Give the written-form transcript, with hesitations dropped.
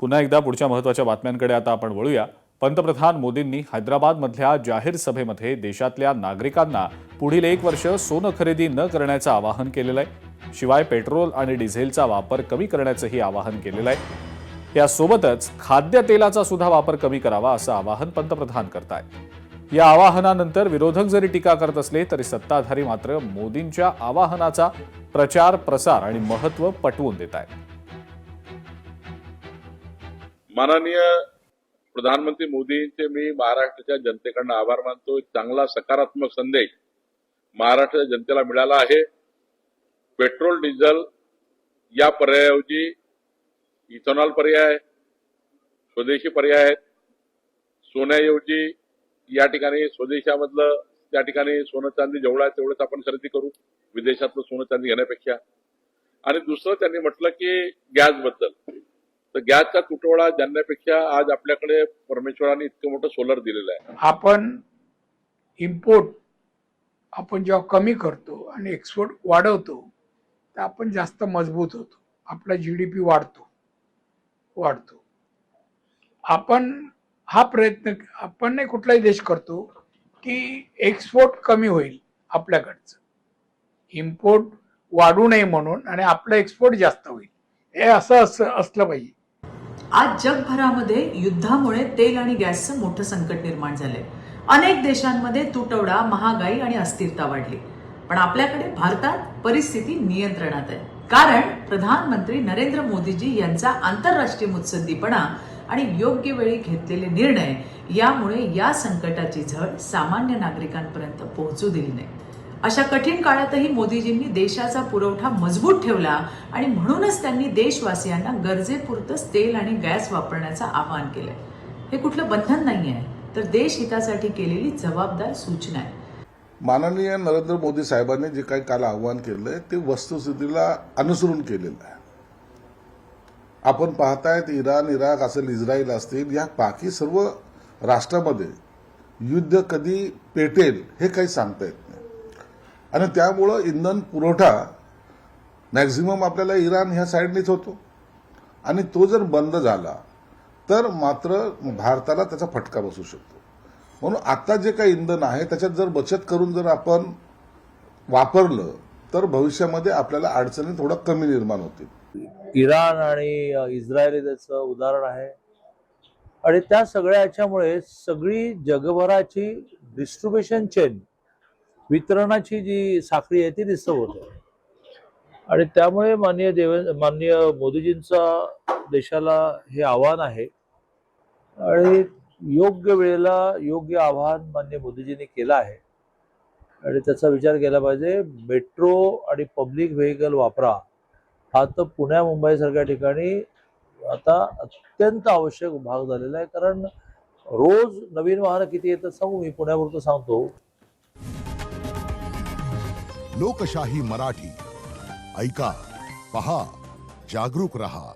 पुन्हा एकदा पुढच्या महत्त्वाच्या बातम्यांकडे आता आपण वळूया। पंतप्रधान मोदींनी हैदराबादमधल्या जाहीर सभेमध्ये देशातल्या नागरिकांना पुढील 1 वर्ष सोनं खरेदी न करण्याचं आवाहन केलेलं आहे। शिवाय पेट्रोल आणि डिझेलचा वापर कमी करण्याचंही आवाहन केलेलं आहे। यासोबतच खाद्यतेलाचा सुद्धा वापर कमी करावा असं आवाहन पंतप्रधान करतायत। या आवाहनानंतर विरोधक जरी टीका करत असले तरी सत्ताधारी मात्र मोदींच्या आवाहनाचा प्रचार प्रसार आणि महत्त्व पटवून देत आहेत। माननीय प्रधानमंत्री मोदींचे मी महाराष्ट्राच्या जनतेकडून आभार मानतो। चांगला सकारात्मक संदेश महाराष्ट्राच्या जनतेला मिळाला आहे। पेट्रोल डिझेल या पर्यायाऐवजी इथेनॉल पर्याय, स्वदेशी पर्याय आहेत। सोन्याऐवजी या ठिकाणी स्वदेशामधलं त्या ठिकाणी सोनं चांदी जेवढं आहे तेवढंच आपण खरेदी करू विदेशातलं सोनं चांदी घेण्यापेक्षा। आणि दुसरं त्यांनी म्हटलं की गॅसबद्दल, तर गॅसचा तुटवडा जाणण्यापेक्षा आज आपल्याकडे परमेश्वराने इतकं मोठं सोलर दिलेलं आहे। आपण इम्पोर्ट आपण जेव्हा कमी करतो आणि एक्सपोर्ट वाढवतो तर आपण जास्त मजबूत होतो, आपला जीडीपी वाढतो। आपण हा प्रयत्न आपण नाही कुठलाही देश करतो की एक्सपोर्ट कमी होईल आपल्याकडचं, इम्पोर्ट वाढू नये म्हणून आणि आपलं एक्सपोर्ट जास्त होईल, हे असं असलं पाहिजे। आज जगभरामध्ये युद्धामुळे तेल आणि गॅसचं मोठं संकट निर्माण झालंय। अनेक देशांमध्ये तुटवडा, महागाई आणि अस्थिरता वाढली, पण आपल्याकडे भारतात परिस्थिती नियंत्रणात आहे। कारण प्रधानमंत्री नरेंद्र मोदीजी यांचा आंतरराष्ट्रीय मुत्सद्दीपणा आणि योग्य वेळी घेतलेले निर्णय यामुळे या संकटाची झळ सामान्य नागरिकांपर्यंत पोहोचू दिली नाही। अशा कठीण काळातही मोदीजींनी देशाचा पुरवठा मजबूत ठेवला आणि म्हणूनच त्यांनी देशवासियांना गरजेपुरतंच तेल आणि गॅस वापरण्याचं आवाहन केलंय। हे कुठलं बंधन नाही आहे, तर देशहितासाठी केलेली जबाबदार सूचना आहे। माननीय नरेंद्र मोदी साहेबांनी जे काही काल आवाहन केलंय ते वस्तुस्थितीला अनुसरून केलेलं आहे। आपण पाहतायत इराण, इराक असेल, इस्रायल असतील, या बाकी सर्व राष्ट्रामध्ये युद्ध कधी पेटेल हे काही सांगता येत नाही। आणि त्यामुळं इंधन पुरवठा मॅक्झिमम आपल्याला इराण ह्या साईडनेच होतो आणि तो जर बंद झाला तर मात्र भारताला त्याचा फटका बसू शकतो। म्हणून आता जे काही इंधन आहे त्याच्यात जर बचत करून जर आपण वापरलं तर भविष्यामध्ये आपल्याला अडचणी थोडं कमी निर्माण होतील। इराण आणि इस्रायल त्याचं उदाहरण आहे आणि त्या सगळ्या याच्यामुळे सगळी जगभराची डिस्ट्रीब्युशन चेन, वितरणाची जी साखळी आहे ती डिस्टर्ब होते आणि त्यामुळे माननीय मोदीजींचा देशाला हे आव्हान आहे आणि योग्य वेळेला योग्य आवाहन माननीय मोदीजींनी केलं आहे आणि त्याचा विचार केला पाहिजे। मेट्रो आणि पब्लिक व्हेकल वापरा हा तर पुण्या मुंबई सारख्या ठिकाणी आता अत्यंत आवश्यक भाग झालेला आहे, कारण रोज नवीन वाहनं किती येतात सांगू, मी पुण्यापुरतं सांगतो। लोकशाही मराठी ऐका, पहा, जागरूक रहा।